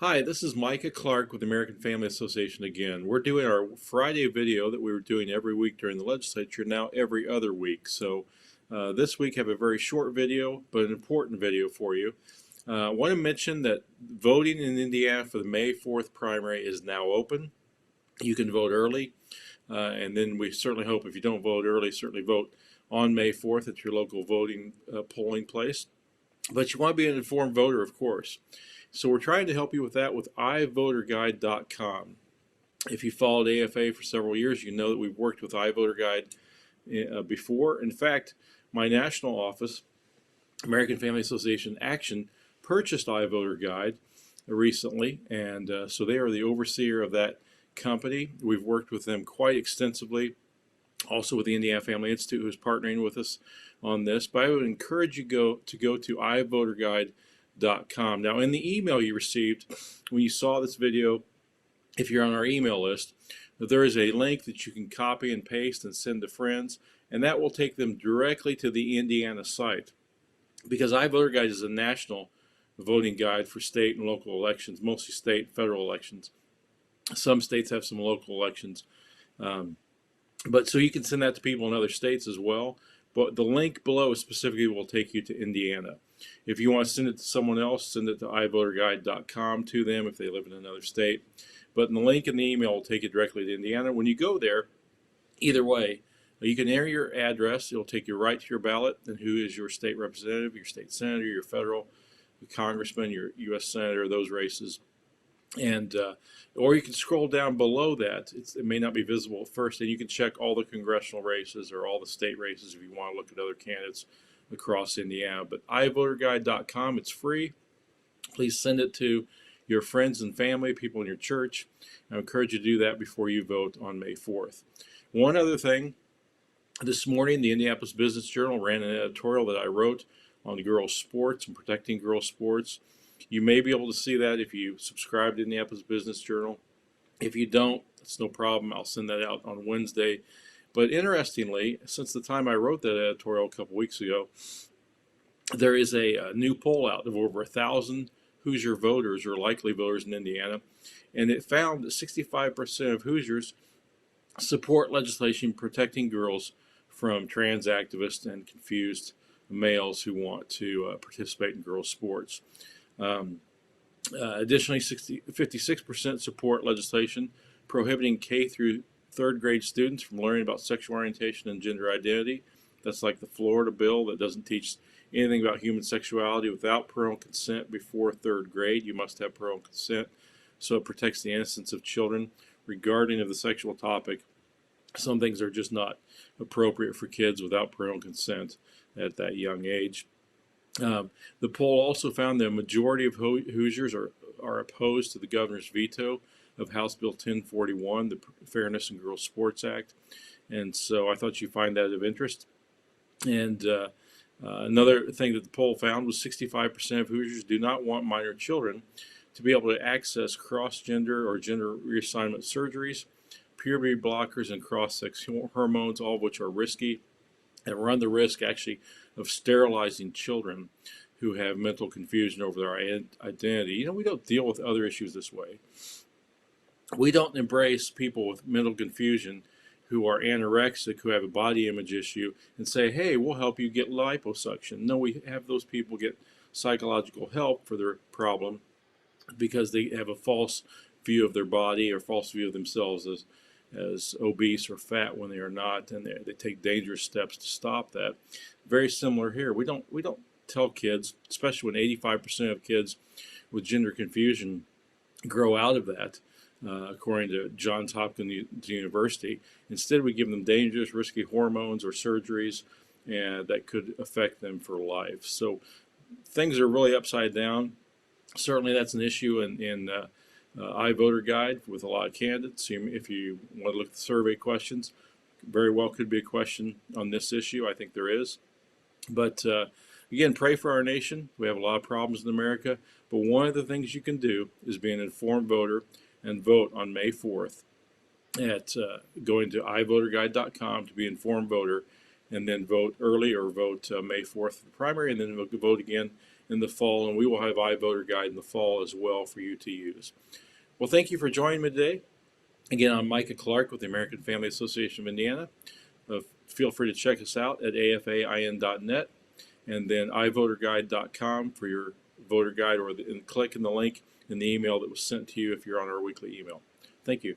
Hi, this is Micah Clark with the American Family Association again. We're doing our Friday video that we were doing every week during the legislature, now every other week. So this week I have a very short video, but an important video for you. I want to mention that voting in Indiana for the May 4th primary is now open. You can vote early, and then we certainly hope if you don't vote early, certainly vote on May 4th at your local voting polling place. But you want to be an informed voter, of course. So we're trying to help you with that with iVoterGuide.com. If you followed AFA for several years, you know that we've worked with iVoterGuide before. In fact, my national office, American Family Association Action, purchased iVoterGuide recently, and so they are the overseer of that company. We've worked with them quite extensively, also with the Indiana Family Institute, who's partnering with us on this. But I would encourage you to go to iVoterGuide.com. Now, in the email you received when you saw this video, if you're on our email list, there is a link that you can copy and paste and send to friends, and that will take them directly to the Indiana site. Because iVoterGuide is a national voting guide for state and local elections, mostly state and federal elections. Some states have some local elections. But so you can send that to people in other states as well. But the link below specifically will take you to Indiana. If you want to send it to someone else, send it to iVoterGuide.com to them if they live in another state. But the link in the email will take you directly to Indiana. When you go there, either way, you can enter your address. It'll take you right to your ballot and who is your state representative, your state senator, your federal congressman, your U.S. senator, those races. And or you can scroll down below that. It may not be visible at first, and you can check all the congressional races or all the state races if you want to look at other candidates across Indiana. But iVoterGuide.com, it's free. Please send it to your friends and family, people in your church. I encourage you to do that before you vote on May 4th. One other thing, this morning the Indianapolis Business Journal ran an editorial that I wrote on girls' sports and protecting girls' sports. You may be able to see that if you subscribe to Indianapolis Business Journal. If you don't, it's no problem. I'll send that out on Wednesday. But interestingly, since the time I wrote that editorial a couple weeks ago, there is a new poll out of over 1,000 Hoosier voters or likely voters in Indiana, and it found that 65% of Hoosiers support legislation protecting girls from trans activists and confused males who want to participate in girls' sports. Additionally, 56% support legislation prohibiting K through third grade students from learning about sexual orientation and gender identity. That's like the Florida bill that doesn't teach anything about human sexuality without parental consent before third grade. You must have parental consent, so it protects the innocence of children regarding of the sexual topic. Some things are just not appropriate for kids without parental consent at that young age. The poll also found that a majority of Hoosiers are opposed to the governor's veto of House Bill 1041, the Fairness in Girls Sports Act. And so I thought you'd find that of interest. And another thing that the poll found was 65% of Hoosiers do not want minor children to be able to access cross-gender or gender reassignment surgeries, puberty blockers, and cross-sex hormones, all of which are risky and run the risk actually of sterilizing children who have mental confusion over their identity. You know, we don't deal with other issues this way. We don't embrace people with mental confusion who are anorexic, who have a body image issue, and say, hey, we'll help you get liposuction. No, we have those people get psychological help for their problem because they have a false view of their body or false view of themselves as obese or fat when they are not, and they take dangerous steps to stop that. Very similar here. We don't tell kids, especially when 85% of kids with gender confusion grow out of that, according to Johns Hopkins University. Instead, we give them dangerous, risky hormones or surgeries, and that could affect them for life. So things are really upside down. Certainly, that's an issue in iVoterGuide with a lot of candidates. If you want to look at the survey questions, very well could be a question on this issue. I think there is. But again, pray for our nation. We have a lot of problems in America. But one of the things you can do is be an informed voter and vote on May 4th at going to iVoterGuide.com to be an informed voter and then vote early or vote May 4th for the primary, and then we'll vote again in the fall, and we will have iVoter Guide in the fall as well for you to use. Well, thank you for joining me today. Again, I'm Micah Clark with the American Family Association of Indiana. Feel free to check us out at afain.net and then ivoterguide.com for your voter guide, or click in the link in the email that was sent to you if you're on our weekly email. Thank you.